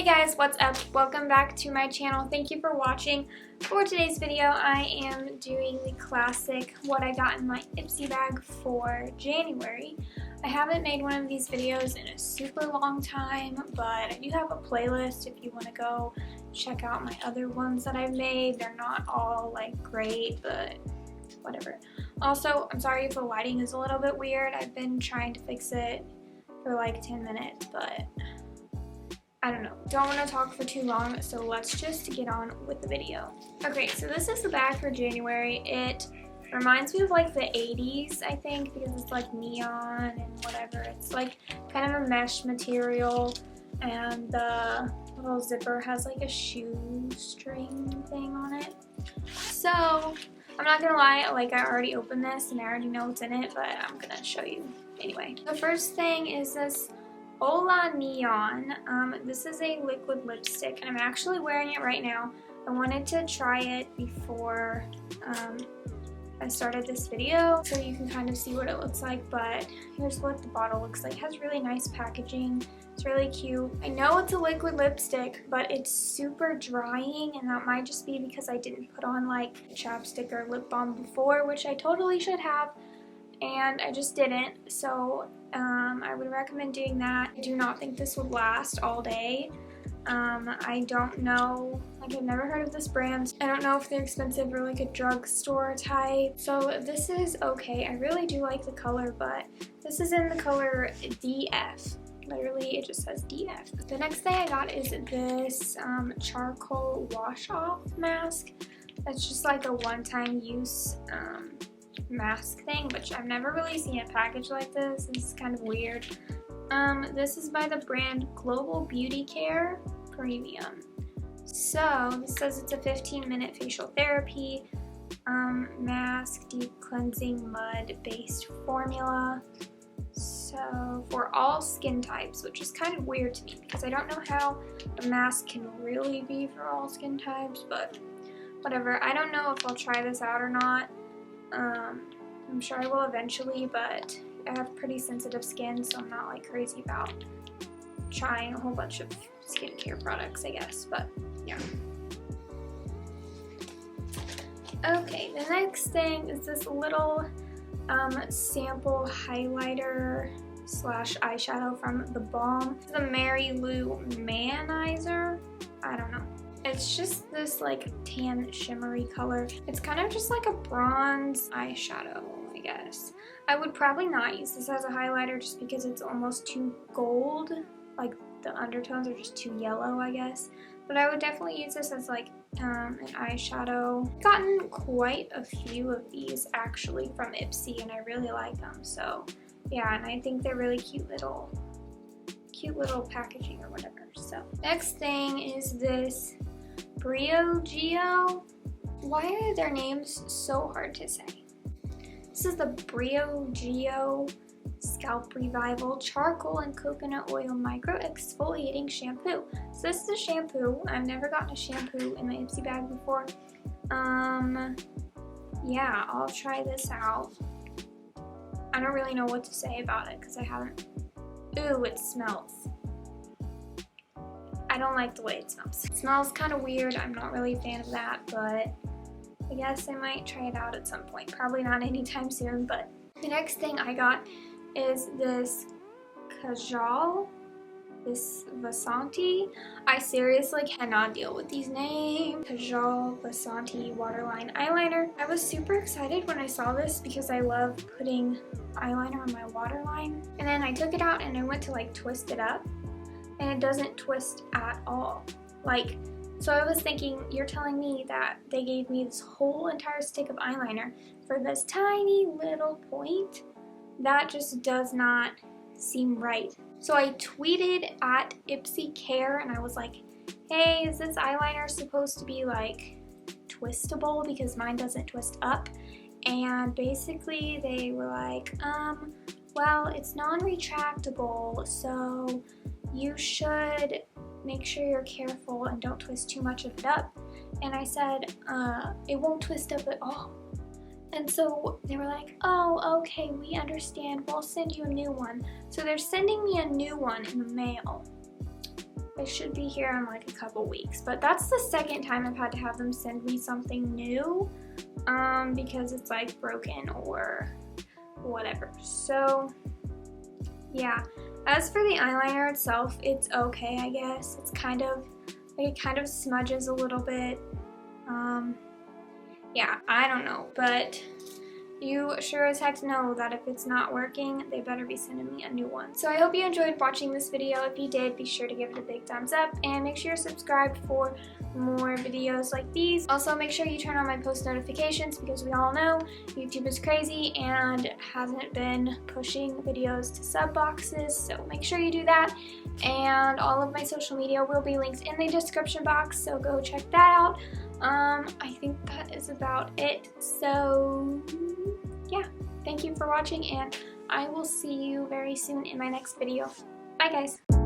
Hey guys, what's up? Welcome back to my channel. Thank you for watching. For today's video, I am doing the classic what I got in my Ipsy bag for January. I haven't made one of these videos in a super long time, but I do have a playlist if you want to go check out my other ones that I've made. They're not all like great, but whatever. Also, I'm sorry if the lighting is a little bit weird. I've been trying to fix it for like 10 minutes, but I don't know. Don't want to talk for too long, so let's just get on with the video. Okay, so this is the bag for January. It reminds me of like the 80s, I think, because it's like neon and whatever. It's like kind of a mesh material, and the little zipper has like a shoestring thing on it. So, I'm not gonna lie, like I already opened this and I already know what's in it, but I'm gonna show you anyway. The first thing is this Ola Neon. This is a liquid lipstick and I'm actually wearing it right now. I wanted to try it before I started this video so you can kind of see what it looks like, but here's what the bottle looks like. It has really nice packaging. It's really cute. I know it's a liquid lipstick, but it's super drying, and that might just be because I didn't put on like chapstick or lip balm before, which I totally should have, and I just didn't. So I would recommend doing that. I do not think this would last all day. I don't know, like I've never heard of this brand. I don't know if they're expensive or like a drugstore type. So this is okay. I really do like the color, but this is in the color DF. Literally, it just says DF. The next thing I got is this charcoal wash off mask. That's just like a one-time use mask thing, which I've never really seen a package like this. This is kind of weird. This is by the brand Global Beauty Care Premium. So this says it's a 15-minute facial therapy mask, deep cleansing mud based formula. So for all skin types, which is kind of weird to me because I don't know how a mask can really be for all skin types, but whatever. I don't know if I'll try this out or not. I'm sure I will eventually, but I have pretty sensitive skin, so I'm not like crazy about trying a whole bunch of skincare products, I guess, but yeah. Okay, the next thing is this little sample highlighter slash eyeshadow from the Balm. The Mary Lou Manizer. I don't know. It's just this like tan shimmery color. It's kind of just like a bronze eyeshadow, I guess. I would probably not use this as a highlighter just because it's almost too gold. Like the undertones are just too yellow, I guess. But I would definitely use this as like an eyeshadow. I've gotten quite a few of these actually from Ipsy and I really like them. So yeah, and I think they're really cute little packaging or whatever. So next thing is this Briogeo. Why are their names so hard to say? This is the Briogeo Scalp Revival Charcoal and Coconut Oil Micro Exfoliating Shampoo. So this is a shampoo. I've never gotten a shampoo in my Ipsy bag before. Yeah, I'll try this out. I don't really know what to say about it because I haven't. Ooh, it smells. I don't like the way it smells. It smells kind of weird. I'm not really a fan of that, but I guess I might try it out at some point. Probably not anytime soon, but the next thing I got is this Kajal, this Vasanti. I seriously cannot deal with these names. Kajal Vasanti Waterline Eyeliner. I was super excited when I saw this because I love putting eyeliner on my waterline. And then I took it out and I went to like twist it up. And it doesn't twist at all. Like, so I was thinking, you're telling me that they gave me this whole entire stick of eyeliner for this tiny little point? That just does not seem right. So I tweeted at Ipsy Care and I was like, hey, is this eyeliner supposed to be like twistable because mine doesn't twist up? And basically they were like, well, it's non-retractable, so you should make sure you're careful and don't twist too much of it up. And I said, it won't twist up at all. And so they were like, oh, okay, we understand. We'll send you a new one. So they're sending me a new one in the mail. It should be here in like a couple weeks, but that's the second time I've had to have them send me something new because it's like broken or whatever. So yeah, as for the eyeliner itself, it's okay, I guess. It's kind of like, it kind of smudges a little bit. Yeah, I don't know, but you sure as heck know that if it's not working, they better be sending me a new one. So I hope you enjoyed watching this video. If you did, be sure to give it a big thumbs up and make sure you're subscribed for more videos like these. Also, make sure you turn on my post notifications because we all know YouTube is crazy and hasn't been pushing videos to sub boxes, so make sure you do that. And all of my social media will be linked in the description box, so go check that out. I think that is about it. So yeah, thank you for watching, and I will see you very soon in my next video. Bye guys.